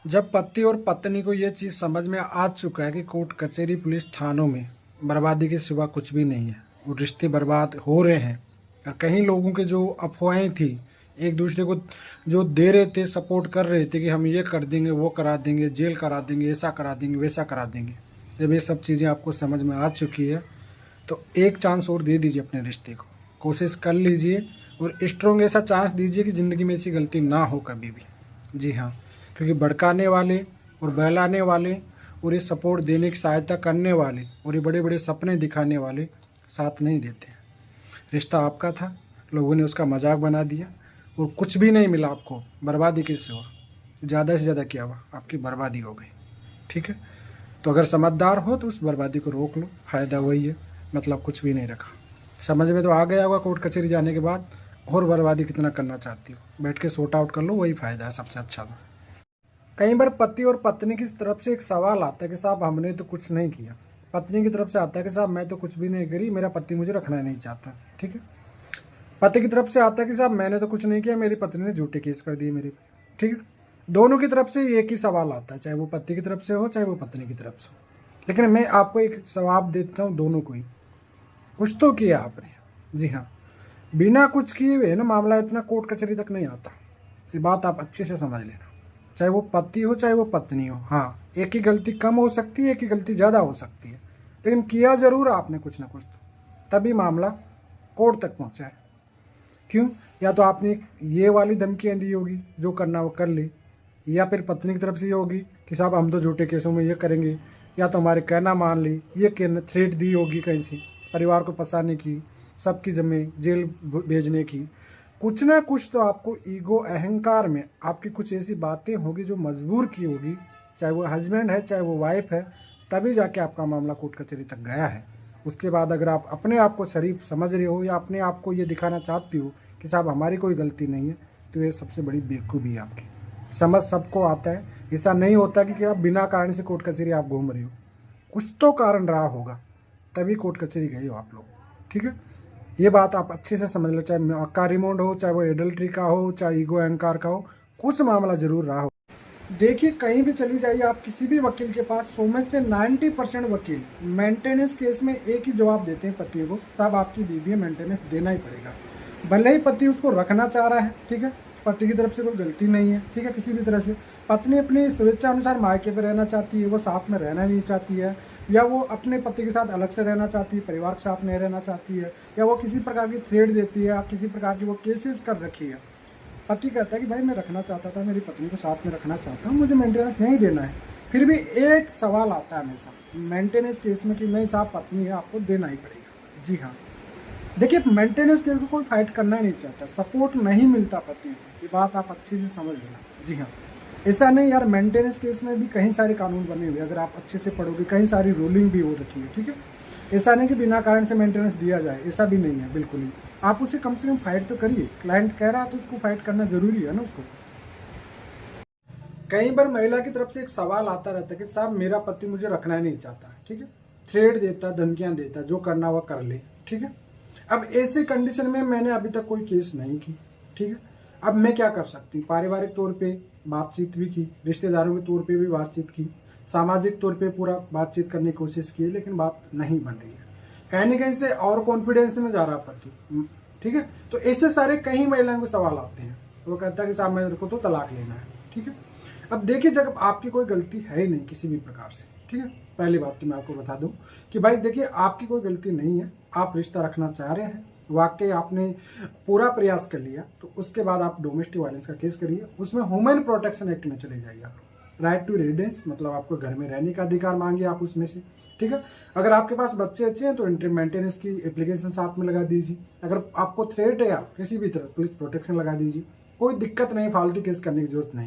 जब पति और पत्नी को ये चीज़ समझ में आ चुका है कि कोर्ट कचहरी पुलिस थानों में बर्बादी के सिवा कुछ भी नहीं है और रिश्ते बर्बाद हो रहे हैं, और कहीं लोगों के जो अफवाहें थी एक दूसरे को जो दे रहे थे, सपोर्ट कर रहे थे कि हम ये कर देंगे, वो करा देंगे, जेल करा देंगे, ऐसा करा देंगे, वैसा करा देंगे, जब ये सब चीज़ें आपको समझ में आ चुकी है तो एक चांस और दे दीजिए अपने रिश्ते को, कोशिश कर लीजिए और स्ट्रॉन्ग ऐसा चांस दीजिए कि ज़िंदगी में ऐसी गलती ना हो कभी भी। जी हाँ, क्योंकि भड़काने वाले और बहलाने वाले और ये सपोर्ट देने की सहायता करने वाले और ये बड़े बड़े सपने दिखाने वाले साथ नहीं देते। रिश्ता आपका था, लोगों ने उसका मजाक बना दिया और कुछ भी नहीं मिला आपको, बर्बादी किससे हुआ, ज़्यादा से ज़्यादा क्या हुआ, आपकी बर्बादी हो गई। ठीक है, तो अगर समझदार हो तो उस बर्बादी को रोक लो, फ़ायदा वही है, मतलब कुछ भी नहीं रखा। समझ में तो आ गया होगा कोर्ट कचहरी जाने के बाद, और बर्बादी कितना करना चाहती हो, बैठ के सॉर्ट आउट कर लो, वही फ़ायदा है सबसे अच्छा। तो कई बार पति और पत्नी की तरफ से एक सवाल आता है कि साहब हमने तो कुछ नहीं किया, पत्नी की तरफ से आता है कि साहब मैं तो कुछ भी नहीं करी, मेरा पति मुझे रखना नहीं चाहता। ठीक है, पति की तरफ से आता है कि साहब मैंने तो कुछ नहीं किया, मेरी पत्नी ने झूठे केस कर दिए मेरे पे। ठीक है, दोनों की तरफ से एक ही सवाल आता है, चाहे वो पति की तरफ से हो चाहे वो पत्नी की तरफ से हो। लेकिन मैं आपको एक जवाब देता हूँ, दोनों को ही कुछ तो किया आपने। जी हाँ, बिना कुछ किए हुए ना मामला इतना कोर्ट कचहरी तक नहीं आता, ये बात आप अच्छे से समझ लेना। चाहे वो पति हो चाहे वो पत्नी हो, हाँ एक ही गलती कम हो सकती है, एक ही गलती ज़्यादा हो सकती है, लेकिन किया ज़रूर आपने कुछ ना कुछ, तो तभी मामला कोर्ट तक पहुँचा है। क्यों? या तो आपने ये वाली धमकियाँ दी होगी, जो करना वो कर ले, या फिर पत्नी की तरफ से ये होगी कि साहब हम तो झूठे केसों में ये करेंगे, या तो हमारे कहना मान ली, ये कहना थ्रेट दी होगी कहीं से, परिवार को फंसाने की, सबकी जमे जेल भेजने की। कुछ ना कुछ तो आपको ईगो अहंकार में आपकी कुछ ऐसी बातें होगी जो मजबूर की होगी, चाहे वो हस्बैंड है चाहे वो वाइफ है, तभी जाके आपका मामला कोर्ट कचहरी तक गया है। उसके बाद अगर आप अपने आप को शरीफ समझ रहे हो या अपने आप को ये दिखाना चाहती हो कि साहब हमारी कोई गलती नहीं है, तो ये सबसे बड़ी बेवकूफ़ी है आपकी। समझ सबको आता है, ऐसा नहीं होता कि आप बिना कारण से कोर्ट कचहरी आप घूम रहे हो, कुछ तो कारण रहा होगा, तभी कोर्ट कचहरी गए हो आप लोग। ठीक है, ये बात आप अच्छे से समझ लो, चाहे अक्का रिमोंड हो, चाहे वो एडल्ट्री का हो, चाहे ईगो अहंकार का हो, कुछ मामला जरूर रहा हो। देखिए कहीं भी चली जाइए आप किसी भी वकील के पास, 100 में से 90% वकील मेंटेनेंस केस में एक ही जवाब देते हैं पति को, साहब आपकी बीवी है, मेंटेनेंस देना ही पड़ेगा। भले ही पति उसको रखना चाह रहा है, ठीक है, पति की तरफ से कोई गलती नहीं है, ठीक है, किसी भी तरह से पत्नी अपनी स्वेच्छा अनुसार मायके पे रहना चाहती है, वो साथ में रहना नहीं चाहती है, या वो अपने पति के साथ अलग से रहना चाहती है, परिवार के साथ नहीं रहना चाहती है, या वो किसी प्रकार की थ्रेट देती है, या किसी प्रकार की वो केसेस कर रखी है। पति कहता है कि भाई मैं रखना चाहता था, मेरी पत्नी को साथ में रखना चाहता हूँ, मुझे मेंटेनेंस नहीं देना है, फिर भी एक सवाल आता है हमेशा मेंटेनेंस केस में कि नहीं साहब पत्नी है, आपको देना ही पड़ेगा। जी हाँ, देखिए मेंटेनेंस केस को कोई फाइट करना ही नहीं चाहता, सपोर्ट नहीं मिलता पति को, ये बात आप अच्छे से समझ लेना। जी हाँ, ऐसा नहीं यार, मेंटेनेंस केस में भी कई सारे कानून बने हुए, अगर आप अच्छे से पढ़ोगे कई सारी रूलिंग भी हो रखी है। ठीक है, ऐसा नहीं कि बिना कारण से मेंटेनेंस दिया जाए, ऐसा भी नहीं है बिल्कुल ही। आप उसे कम से कम फाइट तो करिए, क्लाइंट कह रहा है तो उसको फाइट करना जरूरी है ना उसको। कई बार महिला की तरफ से एक सवाल आता रहता है कि साहब मेरा पति मुझे रखना ही नहीं चाहता, ठीक है, थ्रेट देता, धमकियां देता, जो करना वह कर ले। ठीक है, अब ऐसे कंडीशन में मैंने अभी तक कोई केस नहीं की। ठीक है, अब मैं क्या कर सकती हूँ, पारिवारिक तौर पे बातचीत भी की, रिश्तेदारों के तौर पे भी बातचीत की, सामाजिक तौर पे पूरा बातचीत करने की कोशिश की, लेकिन बात नहीं बन रही है, कहीं ना कहीं से और कॉन्फिडेंस में जा रहा पति। ठीक है, तो ऐसे सारे कई महिलाओं को सवाल आते हैं, वो कहता है कि साहब मेरे को तो तलाक लेना है। ठीक है, अब देखिए जब आपकी कोई गलती है ही नहीं किसी भी प्रकार से, ठीक है, पहली बात तो मैं आपको बता दूं कि भाई देखिए आपकी कोई गलती नहीं है, आप रिश्ता रखना चाह रहे हैं, वाकई आपने पूरा प्रयास कर लिया, तो उसके बाद आप डोमेस्टिक वायलेंस का केस करिए, उसमें ह्यूमन प्रोटेक्शन एक्ट में चले जाइए आप, राइट टू रेजिडेंस, मतलब आपको घर में रहने का अधिकार मांगिए आप उसमें से। ठीक है, अगर आपके पास बच्चे अच्छे हैं तो इंटरम मेंटेनेंस की एप्लीकेशन साथ में लगा दीजिए, अगर आपको थ्रेट है या किसी भी तरह पुलिस प्रोटेक्शन लगा दीजिए, कोई दिक्कत नहीं, फालतू केस करने की जरूरत नहीं।